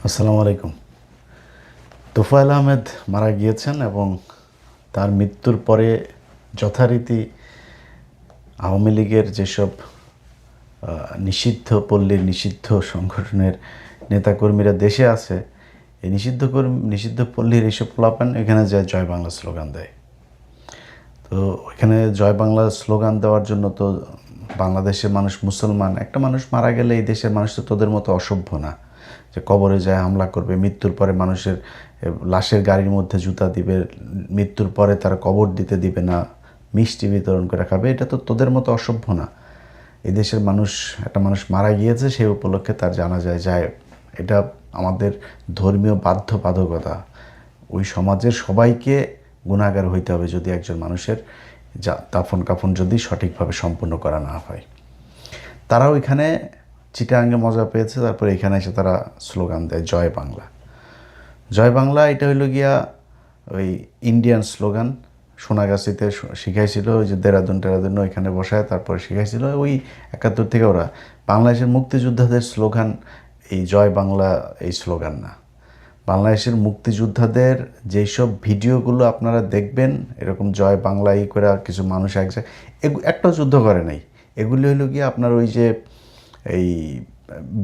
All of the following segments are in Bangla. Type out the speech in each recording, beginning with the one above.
আসসালামু আলাইকুম। তোফায়েল আহমেদ মারা গিয়েছেন এবং তার মৃত্যুর পরে যথারীতি আওয়ামী লীগের যেসব নিষিদ্ধ পল্লীর নিষিদ্ধ সংগঠনের নেতাকর্মীরা দেশে আছে, এই নিষিদ্ধ পল্লীর এইসব পোলাপান এখানে যায় জয় বাংলা স্লোগান দেয়। তো এখানে জয় বাংলা স্লোগান দেওয়ার জন্য তো বাংলাদেশের মানুষ মুসলমান, একটা মানুষ মারা গেলে এই দেশের মানুষ তো তোদের মতো অসভ্য না যে কবরে যায় হামলা করবে, মৃত্যুর পরে মানুষের লাশের গাড়ির মধ্যে জুতা দিবে, মৃত্যুর পরে তারা কবর দিতে দিবে না, মিষ্টি বিতরণ করে খাবে। এটা তো তোদের মতো অসভ্য না। এই দেশের মানুষ, একটা মানুষ মারা গিয়েছে, সেই উপলক্ষে তার জানা যায়। এটা আমাদের ধর্মীয় বাধ্যবাধকতা। ওই সমাজের সবাইকে গুনাহগার হইতে হবে যদি একজন মানুষের দাফন কাফন যদি সঠিকভাবে সম্পন্ন করা না হয়। তারাও এখানে চিটাগাঙ্গে মজা পেয়েছে, তারপরে এখানে এসে তারা স্লোগান দেয় জয় বাংলা। জয় বাংলা এটা হইল গিয়া ওই ইন্ডিয়ান স্লোগান। সোনাগাছিতে শিখাইছিল, ওই যে দেরাদুন ওইখানে বসায় তারপরে শিখাইছিল। ওই 71 থেকে ওরা বাংলাদেশের মুক্তিযোদ্ধাদের স্লোগান এই জয় বাংলা, এই স্লোগান না। বাংলাদেশের মুক্তিযোদ্ধাদের যেসব ভিডিওগুলো আপনারা দেখবেন, এরকম জয় বাংলা করে কিছু মানুষ এক জায়গায় একটা যুদ্ধ করে নাই, এগুলি হইল গিয়ে আপনার ওই যে এই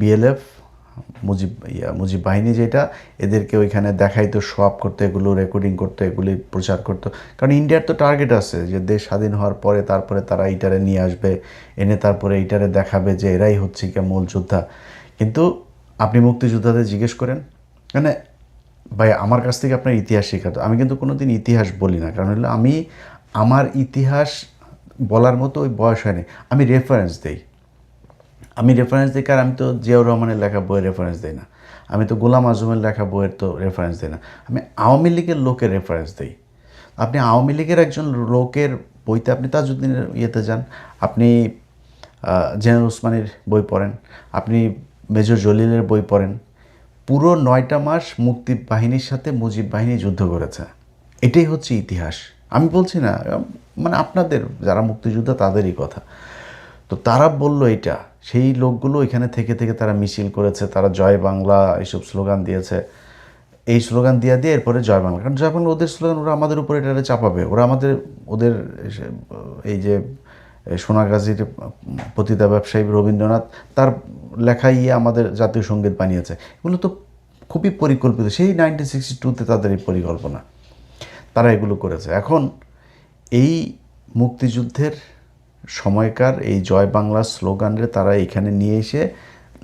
বিএলএফ মুজিব বাহিনী, যেটা এদেরকে ওইখানে দেখাইতো, শো আপ করতো, এগুলো রেকর্ডিং করতো, এগুলি প্রচার করতো। কারণ ইন্ডিয়ার তো টার্গেট আছে যে দেশ স্বাধীন হওয়ার পরে তারপরে তারা এইটারে নিয়ে আসবে, এনে তারপরে এইটারে দেখাবে যে এরাই হচ্ছে কি মূল যোদ্ধা। কিন্তু আপনি মুক্তিযোদ্ধাদের জিজ্ঞেস করেন, মানে ভাই আমার কাছ থেকে আপনার ইতিহাস শেখাতো, আমি কিন্তু কোনো দিন ইতিহাস বলি না, কারণ হলো আমি আমার ইতিহাস বলার মতো ওই বয়স হয়নি। আমি রেফারেন্স দিই, কারণ আমি তো জিয়াউর রহমানের লেখা বইয়ের রেফারেন্স দিই না, আমি তো গোলাম আজমের লেখা বইয়ের তো রেফারেন্স দিই না, আমি আওয়ামী লীগের লোকের রেফারেন্স দিই। আপনি আওয়ামী লীগের একজন লোকের বইতে, আপনি তাজউদ্দিনের ইয়েতে যান, আপনি জেনারেল ওসমানীর বই পড়েন, আপনি মেজর জলিলের বই পড়েন, পুরো 9টা মাস মুক্তি বাহিনীর সাথে মুজিব বাহিনী যুদ্ধ করেছে। এটাই হচ্ছে ইতিহাস। আমি বলছি না, মানে আপনাদের যারা মুক্তিযোদ্ধা তাদেরই কথা। তো তারা বলল এইটা, সেই লোকগুলো এখানে থেকে তারা মিছিল করেছে, তারা জয় বাংলা এইসব স্লোগান দিয়েছে। এই স্লোগান দিয়ে এরপরে জয় বাংলা, কারণ জয় বাংলা ওদের স্লোগান, ওরা আমাদের উপরে এটা চাপাবে, ওদের এই যে সোনাগাজীর পতিতা ব্যবসায়ী রবীন্দ্রনাথ, তার লেখাই আমাদের জাতীয় সঙ্গীত বানিয়েছে। এগুলো তো খুবই পরিকল্পিত, সেই 1962-তে তাদের এই পরিকল্পনা, তারা এগুলো করেছে। এখন এই মুক্তিযুদ্ধের সময়কার এই জয় বাংলা স্লোগানরে তারা এখানে নিয়ে এসে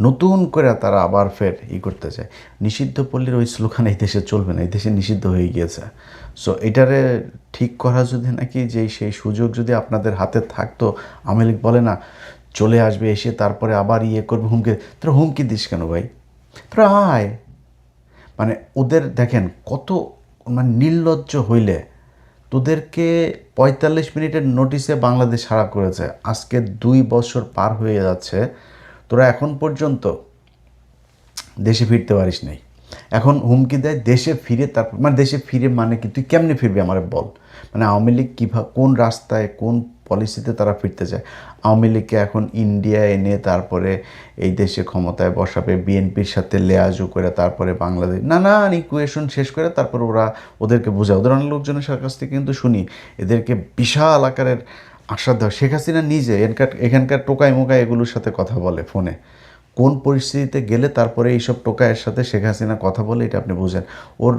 নতুন করে তারা আবার ফের করতে চায়। নিষিদ্ধ পল্লীর ওই স্লোগান এই দেশে চলবে না, এই দেশে নিষিদ্ধ হয়ে গিয়েছে। সো এটারে ঠিক করা যদি নাকি যে সেই সুযোগ যদি আপনাদের হাতে থাকতো, আওয়ামী লীগ বলে না চলে আসবে, এসে তারপরে আবার করবে, তোরা হুমকি দিস কেন ভাই? তোরা আয়। মানে ওদের দেখেন কত মানে নির্লজ্জ হইলে, তোদেরকে 45 মিনিটের নোটিশে বাংলাদেশ ছাড়া করেছে, আজকে 2 বছর পার হয়ে যাচ্ছে, তোরা এখন পর্যন্ত দেশে ফিরতে পারিস নাই। এখন হুমকি দেয় দেশে ফিরে, তারপর মানে দেশে ফিরে মানে কি, তুই কেমনে ফিরবি আমার বল? মানে আওয়ামী লীগ কীভাবে, কোন রাস্তায়, কোন পলিসিতে তারা ফিরতে চায়? আওয়ামী লীগকে এখন ইন্ডিয়া এনে তারপরে এই দেশে ক্ষমতায় বসাবে, বিএনপির সাথে লেয়াজু করে তারপরে বাংলাদেশ নানান ইকুয়েশন শেষ করে তারপর ওদেরকে বোঝায়। ওদের অনেক লোকজনের কাছ থেকে কিন্তু শুনি এদেরকে বিশাল আকারের আশা দেওয়া। শেখ হাসিনা নিজে এখানকার টোকাই মোকাই এগুলোর সাথে কথা বলে ফোনে, কোন পরিস্থিতিতে গেলে তারপরে এইসব টোকায়ের সাথে শেখ হাসিনা কথা বলে, এটা আপনি বুঝেন। ওর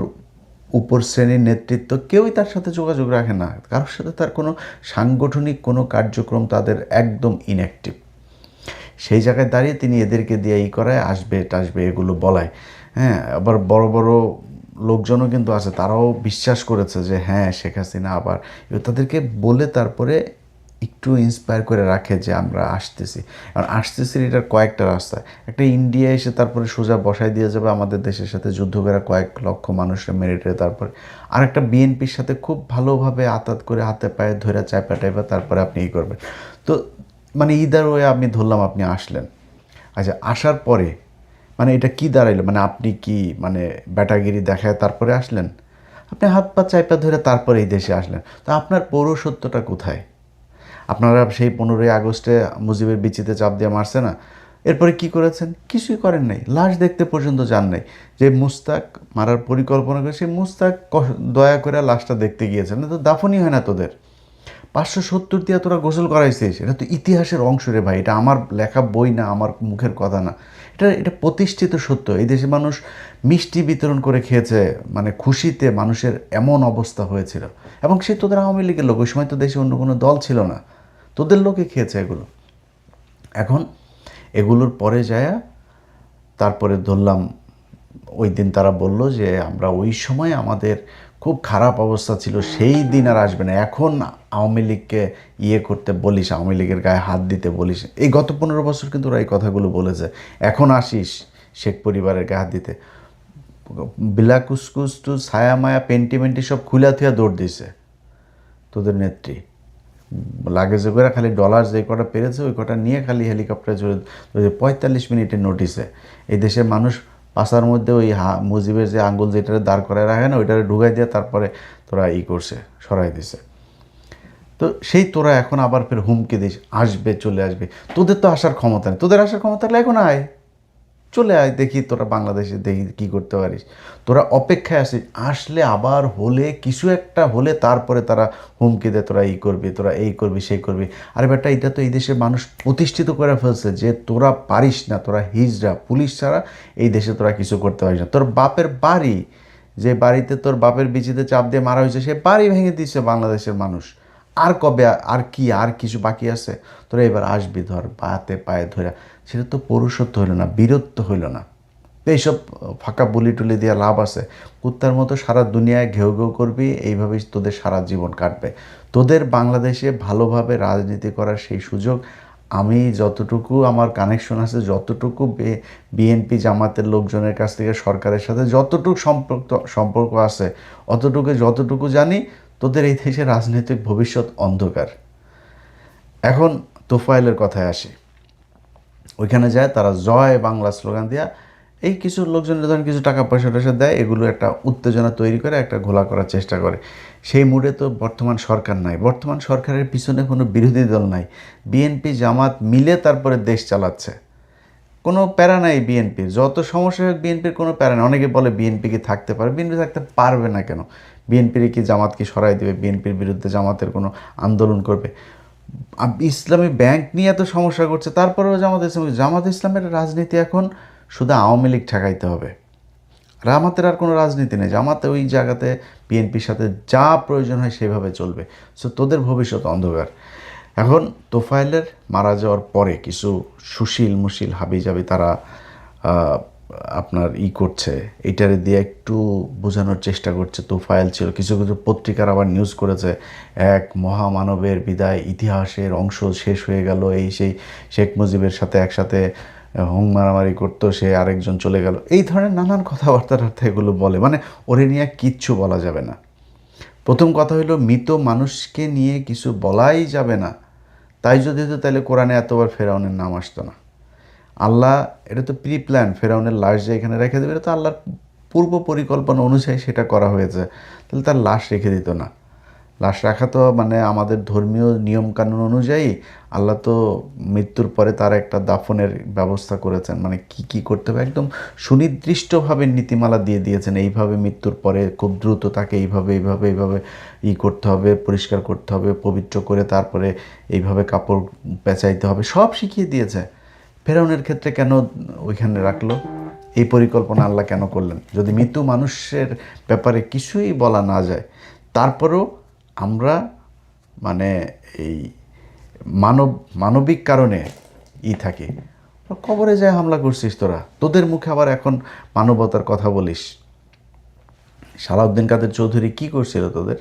উপর শ্রেণীর নেতৃত্ব কেউই তার সাথে যোগাযোগ রাখে না, কারোর সাথে তার কোনো সাংগঠনিক কোনো কার্যক্রম তাদের একদম ইনঅ্যাক্টিভ। সেই জায়গায় দাঁড়িয়ে তিনি এদেরকে দিয়ে করায়, আসবে টাসবে এগুলো বলায়। হ্যাঁ, আবার বড় বড় লোকজনও কিন্তু আছে, তারাও বিশ্বাস করেছে যে হ্যাঁ শেখ হাসিনা আবার, তাদেরকে বলে তারপরে একটু ইন্সপায়ার করে রাখে যে আমরা আসতেছি। কারণ আসতেছি এটার কয়েকটা রাস্তা, একটা ইন্ডিয়া এসে তারপরে সোজা বসায় দিয়ে যাবে আমাদের দেশের সাথে যুদ্ধ করে কয়েক লক্ষ মানুষের মেরিটে, তারপরে আর একটা বিএনপির সাথে খুব ভালোভাবে আতাত করে হাতে পায়ে ধরে চাইপা টাইপা তারপরে আপনি করবেন। তো মানে ইদার ওয়ে আপনি ধরলাম আপনি আসলেন, আচ্ছা আসার পরে মানে এটা কি দাঁড়াইলো, মানে আপনি কি মানে ব্যাটাগিরি দেখায় তারপরে আসলেন? আপনি হাত পা চাইপা ধরে তারপরে এই দেশে আসলেন, তো আপনার পৌরসত্বটা কোথায়? আপনারা সেই 15ই আগস্টে মুজিবের বিচিতে চাপ দিয়ে মারছে না, এরপরে কি করেছেন? কিছুই করেন নাই, লাশ দেখতে পর্যন্ত যান নাই। যে মুস্তাক মারার পরিকল্পনা করে সেই মুস্তাক দয়া করে লাশটা দেখতে গিয়েছেন, না তো দাফনই হয় না তোদের। 570 দিয়া তোরা গোসল করাইছিস, এটা তো ইতিহাসের অংশ রে ভাই, এটা আমার লেখা বই না, আমার মুখের কথা না, এটা এটা প্রতিষ্ঠিত সত্য। এই দেশে মানুষ মিষ্টি বিতরণ করে খেয়েছে, মানে খুশিতে মানুষের এমন অবস্থা হয়েছিল। এবং সে তোদের আওয়ামী লীগের লোক, ওই সময় তো দেশে অন্য কোনো দল ছিল না, তোদের লোকে খেয়েছে এগুলো। এখন এগুলোর পরে যায়া তারপরে ধরলাম ওই দিন তারা বলল যে আমরা ওই সময় আমাদের খুব খারাপ অবস্থা ছিল, সেই দিন আর আসবে না, এখন আওয়ামী লীগকে ইয়ে করতে বলিস, আওয়ামী লীগের গায়ে হাত দিতে বলিস। এই গত 15 বছর কিন্তু ওরা এই কথাগুলো বলেছে, এখন আসিস শেখ পরিবারের গায়ে হাত দিতে। বিলা কুসকুস টু ছায়া মায়া পেন্টি সব খুলা থুয়া দৌড় দিছে তোদের নেত্রী। লাগেজে করে খালি ডলার যে কটা পেরেছে ওই কটা নিয়ে খালি হেলিকপ্টারে চলে 45 মিনিটের নোটিসে এই দেশের মানুষ পাশার মধ্যে ওই মুজিবের যে আঙ্গুল যেটা দাঁড় করায় রাখে না, ওইটারে ঢুকাই দিয়ে তারপরে তোরা করছে, সরাই দিছে। তো সেই তোরা এখন আবার ফের হুমকি দিস আসবে, চলে আসবে। তোদের তো আসার ক্ষমতা নেই, তোদের আসার ক্ষমতা হলে এখন আয়, চলে আয়, দেখি তোরা বাংলাদেশে দেখি কী করতে পারিস। তোরা অপেক্ষায় আসিস, আসলে আবার হলে কিছু একটা হলে তারপরে তারা হুমকি দেয় তোরা এই করবি, তোরা এই করবি, সেই করবি। আরে বেটা, এটা তো এই দেশের মানুষ প্রতিষ্ঠিত করে ফেলছে যে তোরা পারিস না, তোরা হিজড়া, পুলিশ ছাড়া এই দেশে তোরা কিছু করতে পারিস না। তোর বাপের বাড়ি, যে বাড়িতে তোর বাপের বিচিতে চাপ দিয়ে মারা হয়েছে, সে বাড়ি ভেঙে দিচ্ছে বাংলাদেশের মানুষ। আর কবে, আর কি, আর কিছু বাকি আছে? তোরা এবার আসবি, ধর পাতে পায়ে ধরে। সেটা তো পৌরুষত্ব হইল না, বীরত্ব হইল না। এইসব ফাঁকা বুলি টুলি দিয়ে লাভ আছে? কুত্তার মতো সারা দুনিয়ায় ঘেউ ঘেউ করবি, এইভাবেই তোদের সারা জীবন কাটবে। তোদের বাংলাদেশে ভালোভাবে রাজনীতি করার সেই সুযোগ আমি যতটুকু আমার কানেকশন আছে, যতটুকু বিএনপি জামাতের লোকজনের কাছ থেকে সরকারের সাথে যতটুকু সম্পর্ক আছে, যতটুকু জানি, তোদের এই দেশে রাজনৈতিক ভবিষ্যৎ অন্ধকার। এখন তোফায়েলের কথায় আসি। ওইখানে যায় তারা জয় বাংলা স্লোগান দিয়া এই কিছু লোকজনের ধরেন কিছু টাকা পয়সা টয়সা দেয়, এগুলো একটা উত্তেজনা তৈরি করে, একটা ঘোলা করার চেষ্টা করে। সেই মুডে তো বর্তমান সরকার নাই, বর্তমান সরকারের পিছনে কোনো বিরোধী দল নাই, বিএনপি জামাত মিলে তারপরে দেশ চালাচ্ছে। কোনো প্যারা নাই বিএনপির, যত সমস্যা হোক বিএনপির কোনো প্যারা নেই। অনেকে বলে বিএনপি কি থাকতে পারে, বিএনপি থাকতে পারবে না কেন? বিএনপির কি জামাত কি সরাই দেবে? বিএনপির বিরুদ্ধে জামাতের কোনো আন্দোলন করবে? ইসলামী ব্যাংক নিয়ে এত সমস্যা করছে, তারপরেও জামাত ইসলামের রাজনীতি এখন শুধু আওয়ামী লীগ ঠেকাইতে হবে, জামাতের আর কোনো রাজনীতি নেই। জামাতে ওই জায়গাতে বিএনপির সাথে যা প্রয়োজন হয় সেভাবে চলবে। সো তোদের ভবিষ্যৎ অন্ধকার। এখন তোফায়েলের মারা যাওয়ার পরে কিছু সুশীল হাবিজাবি তারা আপনার করছে, এইটারে দিয়ে একটু বোঝানোর চেষ্টা করছে তোফায়েল ছিল। কিছু কিছু পত্রিকার আবার নিউজ করেছে এক মহামানবের বিদায়, ইতিহাসের অংশ শেষ হয়ে গেল, এই সেই শেখ মুজিবের সাথে একসাথে হুং মারামারি করতো, সে আরেকজন চলে গেল, এই ধরনের নানান কথাবার্তা এগুলো বলে। মানে ওরে নিয়ে কিচ্ছু বলা যাবে না। প্রথম কথা হলো মৃত মানুষকে নিয়ে কিছু বলাই যাবে না। তাই যদি হতো তাহলে কোরআনে এতবার ফেরাউনের নাম আসতো না। আল্লাহ, এটা তো প্রি প্ল্যান, ফেরাউনের লাশ যে এখানে রেখে দেবে, এটা তো আল্লাহর পূর্ব পরিকল্পনা অনুযায়ী সেটা করা হয়েছে। তাহলে তার লাশ রেখে দিত না। লাশ রাখা তো মানে আমাদের ধর্মীয় নিয়মকানুন অনুযায়ী আল্লাহ তো মৃত্যুর পরে তার একটা দাফনের ব্যবস্থা করেছেন, মানে কি করতে হবে একদম সুনির্দিষ্টভাবে নীতিমালা দিয়ে দিয়েছেন। এইভাবে মৃত্যুর পরে খুব দ্রুত তাকে এইভাবে করতে হবে, পরিষ্কার করতে হবে, পবিত্র করে তারপরে এইভাবে কাপড় পেঁচাইতে হবে, সব শিখিয়ে দিয়েছে। ফেরাউনের ক্ষেত্রে কেন ওইখানে রাখলো? এই পরিকল্পনা আল্লাহ কেন করলেন? যদি মৃত্যু মানুষের ব্যাপারে কিছুই বলা না যায়, তারপরেও আমরা মানে এই মানবিক কারণে থাকি। কবরে যায় হামলা করছিস তোরা, তোদের মুখে আবার এখন মানবতার কথা বলিস। সালাউদ্দিন কাদের চৌধুরী কি করছিল তোদের?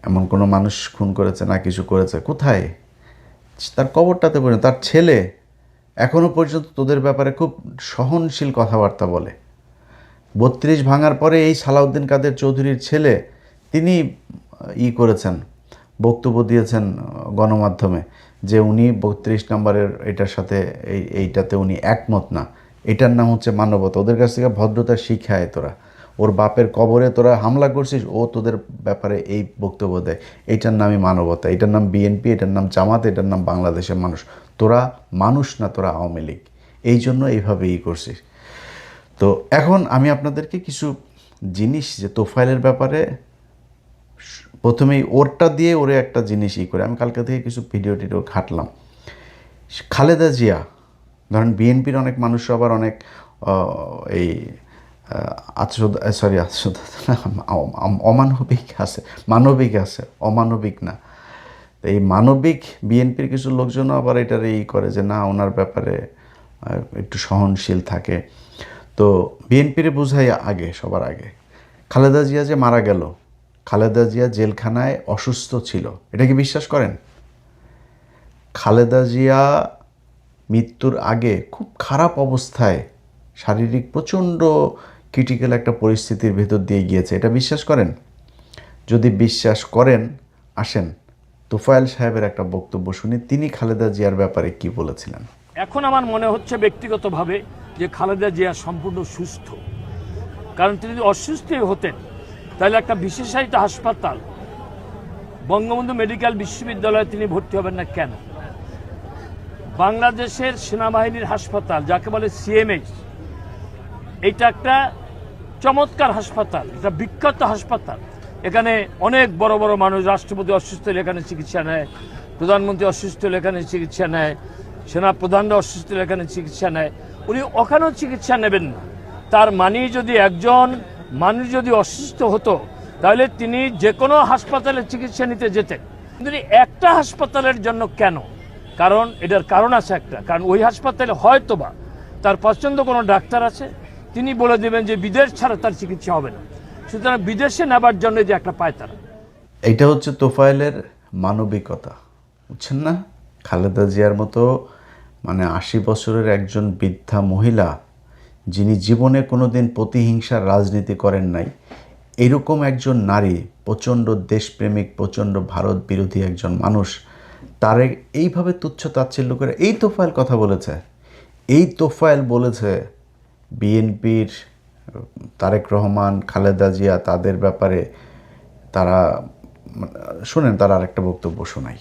এমন কোনো মানুষ খুন করেছে না কিছু করেছে? কোথায়? তার কবরটাতে পড়ে, তার ছেলে এখনও পর্যন্ত তোদের ব্যাপারে খুব সহনশীল কথাবার্তা বলে। 32 ভাঙার পরে এই সালাউদ্দিন কাদের চৌধুরীর ছেলে তিনি করেছেন, বক্তব্য দিয়েছেন গণমাধ্যমে যে উনি 32 নম্বরের এটার সাথে এইটাতে উনি একমত না। এটার নাম হচ্ছে মানবতা। ওদের কাছ থেকে ভদ্রতা শিখায় তোরা। ওর বাপের কবরে তোরা হামলা করছিস, ও তোদের ব্যাপারে এই বক্তব্য দেয়। এইটার নামই মানবতা, এটার নাম বিএনপি, এটার নাম জামাত, এটার নাম বাংলাদেশের মানুষ। তোরা মানুষ না, তোরা আওয়ামী লীগ। এই জন্য এইভাবে করছিস। তো এখন আমি আপনাদেরকে কিছু জিনিস যে তোফায়েলের ব্যাপারে প্রথমেই ওরটা দিয়ে ওরে একটা জিনিস করে, আমি কালকে থেকে কিছু ভিডিও টিডিও ঘাটলাম। খালেদা জিয়া, ধরেন বিএনপির অনেক মানুষ আবার অনেক এই অমানবিক আছে, মানবিক আছে, অমানবিক না। তো এই মানবিক বিএনপির কিছু লোকজনও আবার এটার করে যে না, ওনার ব্যাপারে একটু সহনশীল থাকে। তো বিএনপির বোঝাই আগে, সবার আগে খালেদা জিয়া যে মারা গেল, খালেদা জিয়া জেলখানায় অসুস্থ ছিল, এটা কি বিশ্বাস করেন? খালেদা জিয়া মৃত্যুর আগে খুব খারাপ অবস্থায়, শারীরিক প্রচণ্ড ক্রিটিক্যাল একটা পরিস্থিতির ভেতর দিয়ে গিয়েছে, এটা বিশ্বাস করেন? যদি বিশ্বাস করেন, আসেন তোফায়েল সাহেবের একটা বক্তব্য শুনি, তিনি খালেদা জিয়ার ব্যাপারে কি বলেছিলেন। এখন আমার মনে হচ্ছে ব্যক্তিগতভাবে যে খালেদা জিয়া সম্পূর্ণ সুস্থ। কারণ তিনি যদি অসুস্থ হতেন তাহলে একটা বিশেষায়িত হাসপাতাল বঙ্গবন্ধু মেডিকেল বিশ্ববিদ্যালয়ে তিনি ভর্তি হবেন না কেন? বাংলাদেশের সেনাবাহিনীর হাসপাতাল, যাকে বলে সিএমএইচ, এটা একটা চমৎকার হাসপাতাল, এটা বিখ্যাত হাসপাতাল। এখানে অনেক বড় বড় মানুষ, রাষ্ট্রপতি অসুস্থ হলে এখানে চিকিৎসা নেয়, প্রধানমন্ত্রী অসুস্থ হলে এখানে চিকিৎসা নেয়, সেনা প্রধানরা অসুস্থ হলে এখানে চিকিৎসা নেয়। উনি ওখানেও চিকিৎসা নেবেন না। তার মানে যদি একজন মানুষ যদি অসুস্থ হতো তাহলে তিনি যে কোনো হাসপাতালে চিকিৎসা নিতে যেতেন। কিন্তু একটা হাসপাতালের জন্য কেন? কারণ এটার কারণ আছে একটা, কারণ ওই হাসপাতালে হয়তোবা তার পছন্দ কোনো ডাক্তার আছে, তিনি বলে দেবেন যে বিদেশ ছাড়া তার চিকিৎসা হবে না, সুতরাং বিদেশে নেবার জন্য যে একটা পায়তারা। এইটা হচ্ছে তোফায়েলের মানবিকতা, বুঝছেন না? খালেদা জিয়ার মতো 80 বছরের একজন বৃদ্ধা মহিলা, যিনি জীবনে কোনোদিন প্রতিহিংসার রাজনীতি করেন নাই, এরকম একজন নারী, প্রচণ্ড দেশপ্রেমিক, প্রচণ্ড ভারত বিরোধী একজন মানুষ, তার এইভাবে তুচ্ছ তাচ্ছিল্য করে এই তোফায়েল কথা বলেছে। এই তোফায়েল বলেছে বিএনপির তারেক রহমান, খালেদা জিয়া, তাদের ব্যাপারে তারা, শুনেন তার আরেকটা বক্তব্য শোনাই।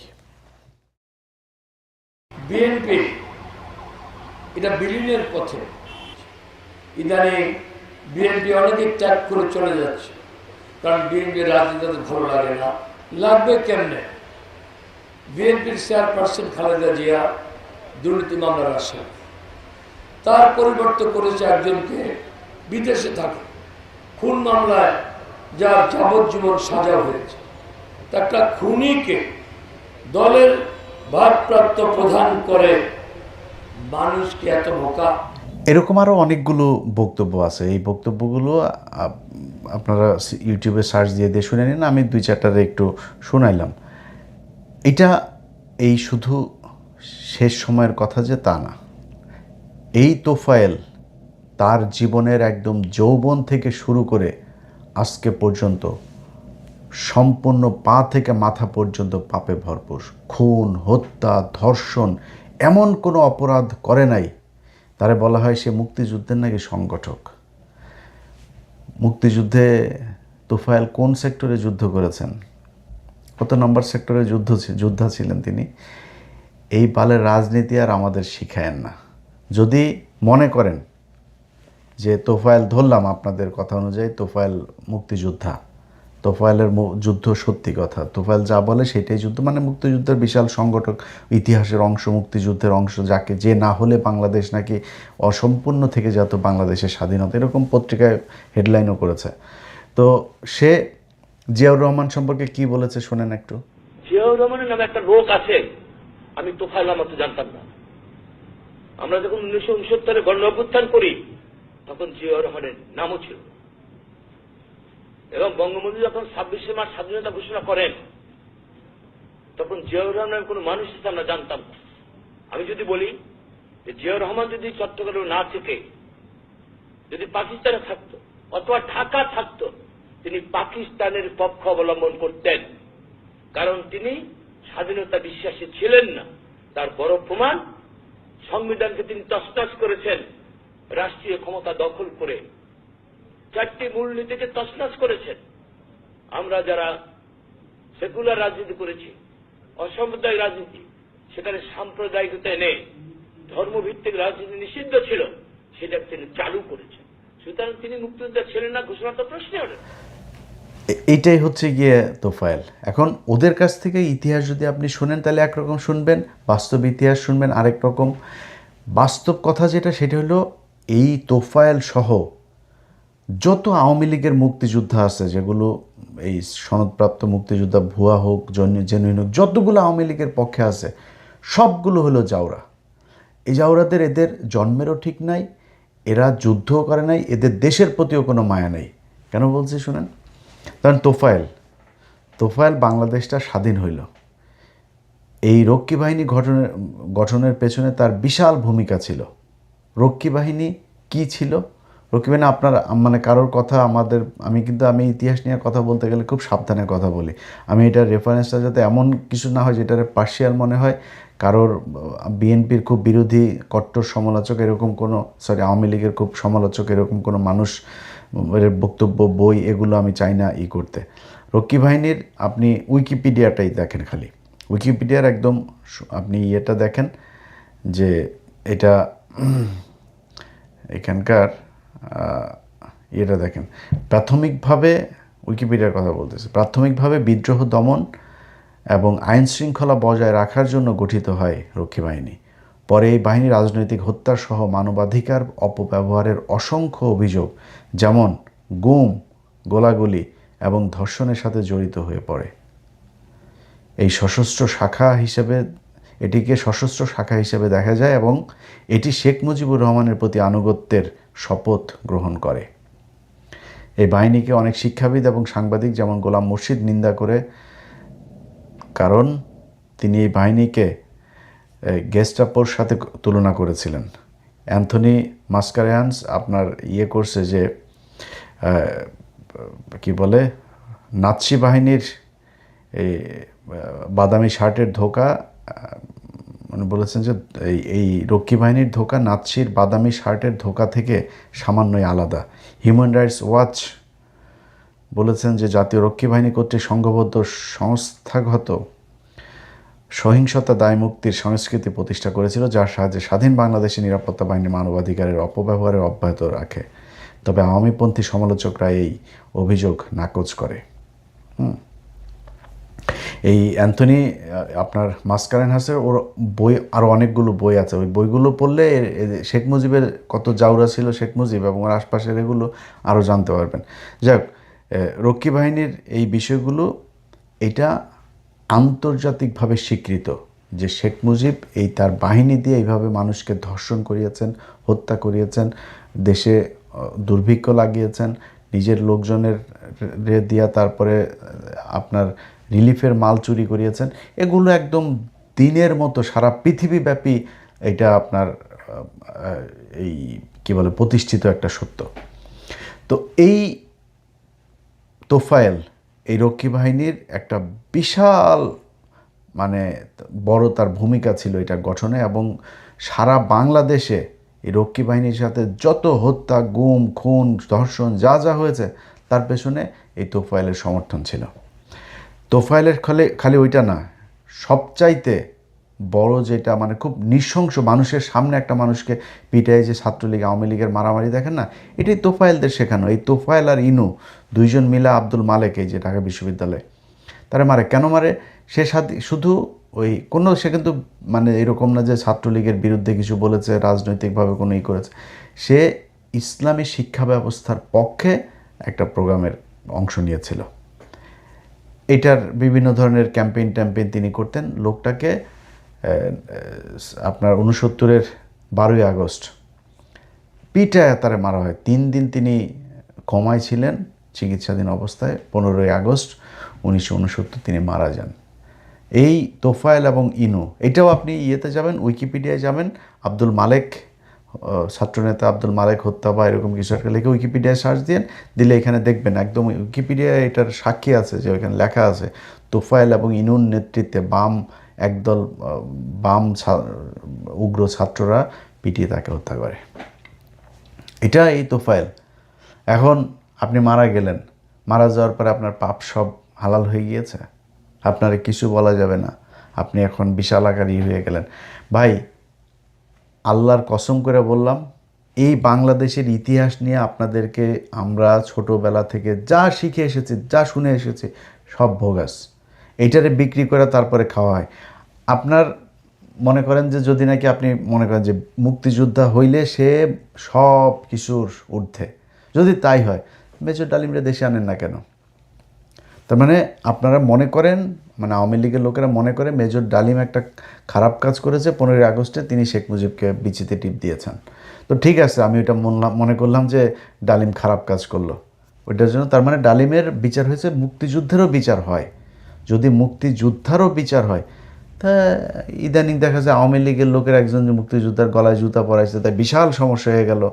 বিএনপি এটা বিলীনের পথে, ইদানিং বিএনপি অনেকে ত্যাগ করে চলে যাচ্ছে, কারণ বিএনপির রাজনীতি ভালো লাগে না। লাগবে কেমনে? বিএনপির চেয়ারপারসন খালেদা জিয়া দুর্নীতি মামলার আসামি, তার পরিবর্তে করেছে একজনকে বিদেশে থাকে, খুন মামলায় যার যাবজ্জীবন সাজা হয়েছে। একটা খুনিকে দলের ভারপ্রাপ্ত প্রধান করে, মানুষকে এত বোকা? এরকম আরও অনেকগুলো বক্তব্য আছে। এই বক্তব্যগুলো আপনারা ইউটিউবে সার্চ দিয়ে দিয়ে শুনে নিন, আমি 2-4টারে একটু শোনাইলাম। এটা এই শুধু শেষ সময়ের কথা যে তা না, এই তোফায়েল তার জীবনের একদম যৌবন থেকে শুরু করে আজকে পর্যন্ত সম্পূর্ণ পা থেকে মাথা পর্যন্ত পাপে ভরপুর। খুন, হত্যা, ধর্ষণ, এমন কোনো অপরাধ করে নাই। তারে বলা হয় সে মুক্তিযুদ্ধের নাকি সংগঠক। মুক্তিযুদ্ধে তোফায়েল কোন সেক্টরে যুদ্ধ করেছেন? কত নম্বর সেক্টরে যোদ্ধা ছিলেন তিনি? এই বালের রাজনীতি আর আমাদের শিখায়েন না। যদি মনে করেন যে তোফায়েল, ধরলাম আপনাদের কথা অনুযায়ী তোফায়েল মুক্তিযোদ্ধা, তোফায়েলের যুদ্ধ সত্যি কথা, তোফায়েল যা বলে সেটাই যুদ্ধ, মুক্তিযুদ্ধের বিশাল সংগঠক, ইতিহাসের অংশ, মুক্তিযুদ্ধের অংশ, যাকে যে না হলে বাংলাদেশ নাকি অসম্পূর্ণ থেকে যেত বাংলাদেশের স্বাধীনতা, এরকম পত্রিকায় হেডলাইনও করেছে। তো সে জিয়াউর রহমান সম্পর্কে কি বলেছে শোনেন একটু। জিয়াউর রহমানের নামে একটা রোগ আছে, আমি তোফায়েল আহমদ জানতাম না। আমরা যখন 1969 গণ অভ্যুত্থান করি তখন জিয়াউর রহমানের নামও ছিল, এবং বঙ্গবন্ধু যখন 26শে মার্চ স্বাধীনতা ঘোষণা করেন তখন জিয়াউর রহমানের কোন মানুষ আমরা জানতাম না। আমি যদি বলি যে জিয়াউর রহমান যদি চট্টগ্রামে না থেকে যদি পাকিস্তানে থাকতো অথবা ঢাকা থাকতো, তিনি পাকিস্তানের পক্ষ অবলম্বন করতেন, কারণ তিনি স্বাধীনতা বিশ্বাসী ছিলেন না। তার বড় প্রমাণ, সংবিধানকে তিনি তছনছ করেছেন রাষ্ট্রীয় ক্ষমতা দখল করে। 4টি মূলনীতিকে তছনছ করেছেন। আমরা যারা সেকুলার রাজনীতি করেছি, অসাম্প্রদায়িক রাজনীতি, সেখানে সাম্প্রদায়িকতা এনে ধর্মভিত্তিক রাজনীতি নিষিদ্ধ ছিল, সেটা তিনি চালু করেছেন। সুতরাং তিনি মুক্তিযোদ্ধা ছিলেন না ঘোষণা তো প্রশ্নই ওঠে না। এইটাই হচ্ছে গিয়ে তোফায়েল। এখন ওদের কাছ থেকে ইতিহাস যদি আপনি শুনেন তাহলে একরকম শুনবেন, বাস্তব ইতিহাস শুনবেন আরেক রকম। বাস্তব কথা যেটা সেটা হলো এই তোফায়েল সহ যত আওয়ামী লীগের মুক্তিযোদ্ধা আছে, যেগুলো এই সনদপ্রাপ্ত মুক্তিযোদ্ধা ভুয়া হোক জেনুইন হোক, যতগুলো আওয়ামী লীগের পক্ষে আছে সবগুলো হলো জাউরা। এই জাউরাদের এদের জন্মেরও ঠিক নাই, এরা যুদ্ধও করে নাই, এদের দেশের প্রতিও কোনো মায়া নেই। কেন বলছি শুনেন। কারণ তোফায়েল বাংলাদেশটা স্বাধীন হইল, এই রক্ষী বাহিনী গঠনের পেছনে তার বিশাল ভূমিকা ছিল। রক্ষী বাহিনী কী ছিল? রক্ষী বাহিনী আপনার মানে কারোর কথা আমি ইতিহাস নিয়ে কথা বলতে গেলে খুব সাবধানে কথা বলি। আমি এটার রেফারেন্সটা যাতে এমন কিছু না হয় যেটার পার্শিয়াল মনে হয়, কারোর বিএনপির খুব বিরোধী কট্টর সমালোচক এরকম কোনো, আওয়ামী লীগের খুব সমালোচক এরকম কোনো মানুষ বক্তব্য, বই, এগুলো আমি চাই না করতে। রক্ষী বাহিনীর আপনি উইকিপিডিয়াটাই দেখেন, খালি উইকিপিডিয়ার একদম আপনি ইয়েটা দেখেন যে এটা এখানকার ইয়েটা দেখেন। প্রাথমিকভাবে উইকিপিডিয়ার কথা বলতেছে, প্রাথমিকভাবে বিদ্রোহ দমন এবং আইন শৃঙ্খলা বজায় রাখার জন্য গঠিত হয় রক্ষী বাহিনী। পরে এই বাহিনী রাজনৈতিক হত্যার সহ মানবাধিকার অপব্যবহারের অসংখ্য অভিযোগ, যেমন গুম, গোলাগুলি এবং ধর্ষণের সাথে জড়িত হয়ে পড়ে। এটিকে সশস্ত্র শাখা হিসেবে দেখা যায় এবং এটি শেখ মুজিবুর রহমানের প্রতি আনুগত্যের শপথ গ্রহণ করে। এই বাহিনীকে অনেক শিক্ষাবিদ এবং সাংবাদিক যেমন গোলাম মুর্শিদ নিন্দা করে, কারণ তিনি এই বাহিনীকে গেস্টাপোর সাথে তুলনা করেছিলেন। অ্যান্থনি মাস্কারেয়ান্স আপনার করছে যে কি বলে, নাৎসি বাহিনীর এই বাদামি শার্টের ধোঁকা, মানে বলেছেন যে এই রক্ষী বাহিনীর ধোঁকা নাৎসির বাদামি শার্টের ধোঁকা থেকে সামান্যই আলাদা। হিউম্যান রাইটস ওয়াচ বলেছেন যে জাতীয় রক্ষী বাহিনী কর্তৃক সংঘবদ্ধ সংস্থাগত সহিংসতা দায়মুক্তির সংস্কৃতি প্রতিষ্ঠা করেছিল, যার সাহায্যে স্বাধীন বাংলাদেশের নিরাপত্তা বাহিনী মানবাধিকারের অপব্যবহারের অব্যাহত রাখে। তবে আওয়ামীপন্থী সমালোচকরা এই অভিযোগ নাকচ করে। এই অ্যান্থনি আপনার মাস্কারেনহাসের ওর বই, আরও অনেকগুলো বই আছে, ওই বইগুলো পড়লে শেখ মুজিবের কত জাউরা ছিল শেখ মুজিব এবং ওর আশপাশের এগুলো আরও জানতে পারবেন। যাক, রক্ষী বাহিনীর এই বিষয়গুলো এটা আন্তর্জাতিকভাবে স্বীকৃত যে শেখ মুজিব তার বাহিনী দিয়ে এইভাবে মানুষকে ধর্ষণ করিয়েছেন, হত্যা করিয়েছেন, দেশে দুর্ভিক্ষ লাগিয়েছেন, নিজের লোকজনের দিয়া তারপরে আপনার রিলিফের মাল চুরি করিয়েছেন। এগুলো একদম দিনের মতো সারা পৃথিবীব্যাপী এটা আপনার এই কি বলে প্রতিষ্ঠিত একটা সত্য। তো এই তোফায়েল এই রক্ষী বাহিনীর একটা বিশাল মানে বড় তার ভূমিকা ছিল এটা গঠনে, এবং সারা বাংলাদেশে এই রক্ষী বাহিনীর সাথে যত হত্যা, গুম, খুন, ধর্ষণ যা যা হয়েছে তার পেছনে এই তোফায়েলের সমর্থন ছিল। তোফায়েলের খালি ওইটা না, সবচাইতে বড় যেটা মানে খুব নৃশংস, মানুষের সামনে একটা মানুষকে পিটায় যে ছাত্রলীগ আওয়ামী লীগের মারামারি দেখেন না, এটাই তোফায়েলদের শেখানো। এই তোফায়েল আর ইনু দুইজন মিলা আব্দুল মালেক, এই যে ঢাকা বিশ্ববিদ্যালয়ে তারা মারে। কেন মারে? সে শুধু সে কিন্তু মানে এরকম না যে ছাত্রলীগের বিরুদ্ধে কিছু বলেছে, রাজনৈতিকভাবে কোনো করেছে। সে ইসলামী শিক্ষা ব্যবস্থার পক্ষে একটা প্রোগ্রামের অংশ নিয়েছিল। এটার বিভিন্ন ধরনের ক্যাম্পেইন তিনি করতেন। লোকটাকে আপনার 69-এর 12ই আগস্ট পিটায় তারে মারা হয়। 3 দিন তিনি কমায় ছিলেন চিকিৎসাধীন অবস্থায়। 15ই আগস্ট 1969 তিনি মারা যান। এই তোফায়েল এবং ইনু, এটাও আপনি যাবেন, উইকিপিডিয়ায় যাবেন, আব্দুল মালেক, ছাত্রনেতা আব্দুল মালেক হত্যা বা এরকম কিছু একটা লিখে উইকিপিডিয়ায় সার্চ দিলে এখানে দেখবেন একদম উইকিপিডিয়ায় এটার সাক্ষী আছে যে ওইখানে লেখা আছে তোফায়েল এবং ইনুর নেতৃত্বে একদল বাম উগ্র ছাত্ররা পিটিয়ে তাকে হত্যা করে। এটা এই তোফায়েল। এখন আপনি মারা গেলেন, মারা যাওয়ার পরে আপনার পাপ সব হালাল হয়ে গিয়েছে, আপনারে কিছু বলা যাবে না, আপনি এখন বিশাল আকারী হয়ে গেলেন। ভাই আল্লাহর কসম করে বললাম, এই বাংলাদেশের ইতিহাস নিয়ে আপনাদেরকে আমরা ছোটোবেলা থেকে যা শিখে এসেছি, যা শুনে এসেছি, সব ভোগাস। এইটারে বিক্রি করে তারপরে খাওয়া হয়। আপনার মনে করেন যে যদি নাকি আপনি মনে করেন যে মুক্তিযোদ্ধা হইলে সে সব কিছুর ঊর্ধ্বে, যদি তাই হয় মেজর ডালিমরে দেশে আনেন না কেন? তার মানে আপনারা মনে করেন, মানে আওয়ামী লীগের লোকেরা মনে করে মেজর ডালিম একটা খারাপ কাজ করেছে, 15ই আগস্টে তিনি শেখ মুজিবকে বিচিতে টিপ দিয়েছেন। তো ঠিক আছে, আমি ওইটা মনে করলাম যে ডালিম খারাপ কাজ করলো ওইটার জন্য। তার মানে ডালিমের বিচার হয়েছে, মুক্তিযুদ্ধেরও বিচার হয়। যদি মুক্তিযোদ্ধারও বিচার হয়, তা ইদানিং দেখা যায় আওয়ামী লীগের লোকের একজন যে মুক্তিযোদ্ধার গলায় জুতা পরাইছে, তাই বিশাল সমস্যা হয়ে গেল।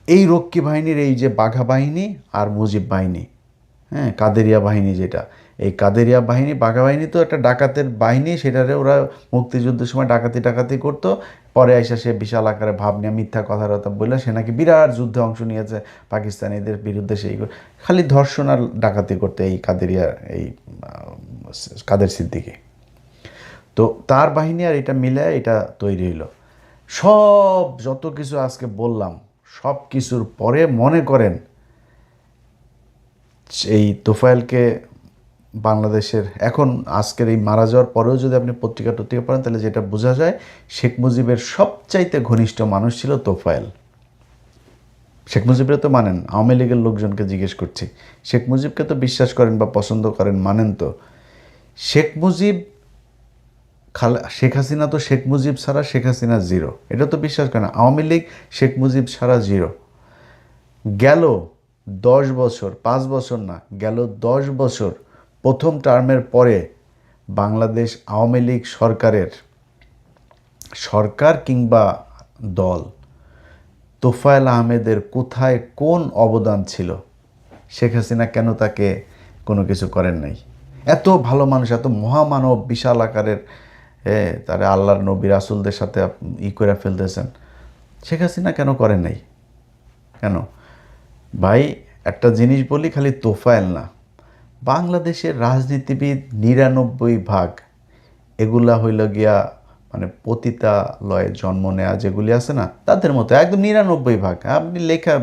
এই রক্ষী বাহিনীর এই যে বাঘা বাহিনী আর মুজিব বাহিনী, হ্যাঁ, কাদেরিয়া বাহিনী, যেটা এই কাদেরিয়া বাহিনী, বাঘা বাহিনী তো একটা ডাকাতের বাহিনী, সেটারে ওরা মুক্তিযুদ্ধের সময় ডাকাতি করতো, পরে এসে সে বিশাল আকারে ভাব নিয়ে মিথ্যা কথা বললে সে নাকি বিরাট যুদ্ধে অংশ নিয়েছে পাকিস্তানিদের বিরুদ্ধে, সেই খালি ধর্ষণ আর ডাকাতি করতে এই কাদেরিয়া, এই কাদের সিদ্দিকী। তো তার বাহিনী আর এটা মিলে এটা তৈরি হইল। সব যত কিছু আজকে বললাম, সব কিছুর পরে মনে করেন এই তোফায়েলকে বাংলাদেশের এখন আজকের এই মারা যাওয়ার পরেও যদি আপনি পত্রিকা পড়েন, তাহলে যেটা বোঝা যায় শেখ মুজিবের সবচাইতে ঘনিষ্ঠ মানুষ ছিল তোফায়েল। শেখ মুজিবরে তো মানেন, আওয়ামী লীগের লোকজনকে জিজ্ঞেস করছি, শেখ মুজিবকে তো বিশ্বাস করেন বা পছন্দ করেন, মানেন তো? শেখ মুজিব শেখ হাসিনা তো শেখ মুজিব ছাড়া শেখ হাসিনা জিরো, এটা তো বিশ্বাস করে না। আওয়ামী লীগ শেখ মুজিব ছাড়া জিরো। গেল 10 বছর, 5 বছর না, গেল 10 বছর প্রথম টার্মের পরে বাংলাদেশ আওয়ামী লীগ সরকার কিংবা দল তোফায়েল আহমেদের কোথায় কোন অবদান ছিল? শেখ হাসিনা কেন তাকে কোনো কিছু করেন নাই? এত ভালো মানুষ, এত মহামানব, বিশাল আকারের, তারা আল্লাহর নবী রাসূলদের সাথে করে ফেলতেছেন, শেখ হাসিনা কেন করেন নাই? কেন? ভাই একটা জিনিস বলি, খালি তোফায়েল না, বাংলাদেশের রাজনীতিবিদ 99% এগুলা হইল গিয়া মানে পতিতালয়ে জন্ম নেওয়া যেগুলি আছে না, তাদের মতো একদম 99%। আপনি লেখা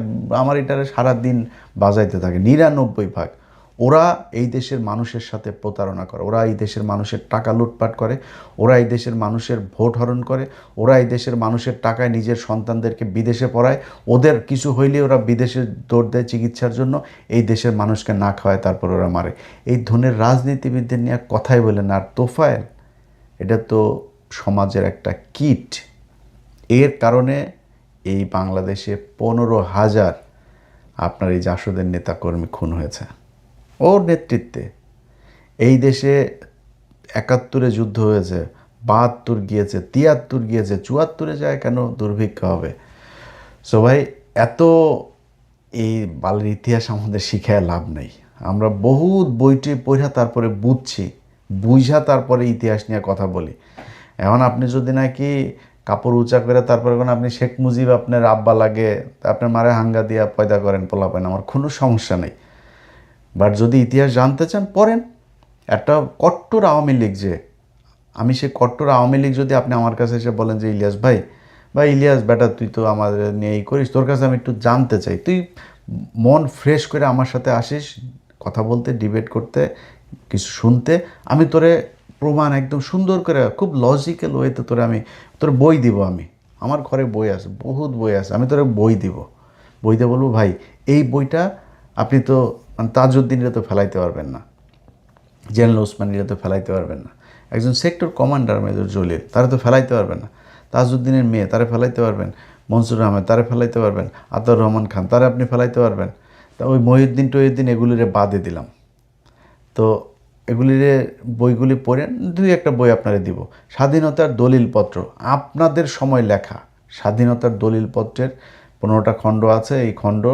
আমার এটারে সারাদিন বাজাইতে থাকে, 99%। ওরা এই দেশের মানুষের সাথে প্রতারণা করে, ওরা এই দেশের মানুষের টাকা লুটপাট করে, ওরা এই দেশের মানুষের ভোট হরণ করে, ওরা এই দেশের মানুষের টাকায় নিজের সন্তানদেরকে বিদেশে পড়ায়, ওদের কিছু হইলে ওরা বিদেশে দৌড় দেয় চিকিৎসার জন্য, এই দেশের মানুষকে না খাওয়ায় তারপর ওরা মারে। এই ধরনের রাজনীতিবিদদের নিয়ে কথাই বলেন। আর তোফায়েল এটা তো সমাজের একটা কীট। এর কারণে এই বাংলাদেশে 15,000 আপনার এই জাসদের নেতাকর্মী খুন হয়েছে ওর নেতৃত্বে। এই দেশে 71-এ যুদ্ধ হয়েছে, 72 গিয়েছে, 73 গিয়েছে, 74-এ যায় কেন? দুর্ভিক্ষ হবে। সো ভাই এত এই বালের ইতিহাস আমাদের শিখায় লাভ নেই। আমরা বহুত বইটি পড়া তারপরে বুঝা তারপরে ইতিহাস নিয়ে কথা বলি। এখন আপনি যদি নাকি কাপড় উঁচা করে তারপরে কোনো আপনি শেখ মুজিব আপনার আব্বা লাগে, আপনার মারে হাঙ্গা দিয়া পয়দা করেন, পোলাপেন, আমার কোনো সমস্যা নেই। বাট যদি ইতিহাস জানতে চান পড়েন। একটা কট্টর আওয়ামী লীগ, যে আমি সে কট্টর আওয়ামী লীগ যদি আপনি আমার কাছে এসে বলেন যে ইলিয়াস ভাই ইলিয়াস বেটা তুই তো আমাদের নিয়ে এই করিস, তোর কাছে আমি একটু জানতে চাই, তুই মন ফ্রেশ করে আমার সাথে আসিস কথা বলতে, ডিবেট করতে, কিছু শুনতে, আমি তোরে প্রমাণ একদম সুন্দর করে খুব লজিক্যাল ওয়েতে তোর বই দিব। আমার ঘরে বই আছে, বহুত বই আছে, আমি তোরে বই দিব। বইতে বলবো ভাই এই বইটা আপনি তো মানে তাজউদ্দিনরা তো ফেলাইতে পারবেন না, জেনারেল ওসমানীরা তো ফেলাইতে পারবেন না, একজন সেক্টর কমান্ডার মেজর জলিল তারা তো ফেলাইতে পারবেন না, তাজউদ্দিনের মেয়ে তারা ফেলাইতে পারবেন, মনসুর আহমেদ তারা ফেলাইতে পারবেন, আতাউর রহমান খান তারা আপনি ফেলাইতে পারবেন। তা ওই মহিউদ্দিন এগুলিরে বাদে দিলাম। তো এগুলিরে বইগুলি পড়েন, 2-1টা বই আপনারা দিব। স্বাধীনতার দলিলপত্র, আপনাদের সময় লেখা স্বাধীনতার দলিলপত্রের 15টা খণ্ড আছে। এই খণ্ড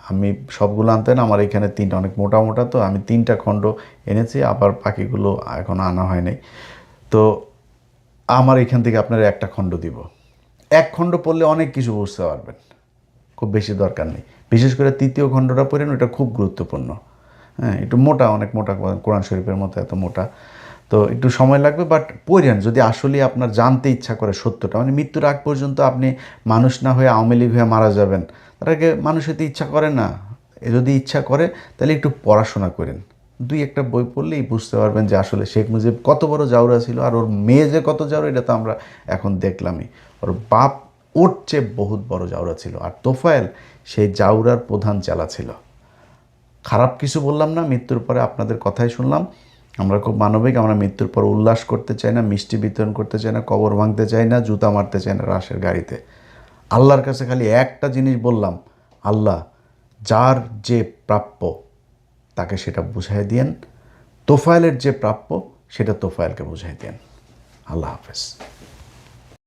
আমি সবগুলো আনতেন, আমার এখানে 3টা, অনেক মোটা তো আমি 3টা খণ্ড এনেছি, আবার বাকিগুলো এখন আনা হয় নাই। তো আমার এখান থেকে আপনারা 1টা খণ্ড দিব। 1 খণ্ড পড়লে অনেক কিছু বুঝতে পারবেন, খুব বেশি দরকার নেই। বিশেষ করে তৃতীয় খণ্ডটা পড়েন, ওটা খুব গুরুত্বপূর্ণ। হ্যাঁ, একটু মোটা, অনেক মোটা, কোরআন শরীফের মতো এত মোটা, তো একটু সময় লাগবে, বাট পড়েন যদি আসলে আপনার জানতে ইচ্ছা করে সত্যটা। মানে মৃত্যুর আগ পর্যন্ত আপনি মানুষ না হয়ে আওয়ামী লীগ হয়ে মারা যাবেন, তার আগে মানুষ হতে ইচ্ছা করে না। যদি ইচ্ছা করে তাহলে একটু পড়াশোনা করেন, 2-1টা বই পড়লেই বুঝতে পারবেন যে আসলে শেখ মুজিব কত বড় জাউরা ছিল, আর ওর মেয়ে যে কত জাউরা এটা তো আমরা এখন দেখলামই। ওর বাপ ওর চেয়ে বহুত বড় জাউরা ছিল, আর তোফায়েল সেই জাউরার প্রধান চালা ছিল। খারাপ কিছু বললাম না, মৃত্যুর পরে আপনাদের কথাই শুনলাম। আমরা খুব মানবিক, আমরা মৃত্যুর পর উল্লাস করতে চাই না, মিষ্টি বিতরণ করতে চাই না, কবর ভাঙতে চাই না, জুতা মারতে চাই না রাশের গাড়িতে। আল্লাহর কাছে খালি একটা জিনিস বললাম, আল্লাহ যার যে প্রাপ্য তাকে সেটা বুঝাই দিয়েন, তোফায়েলের যে প্রাপ্য সেটা তোফায়েলকে বুঝাই দেন। আল্লাহ হাফেজ।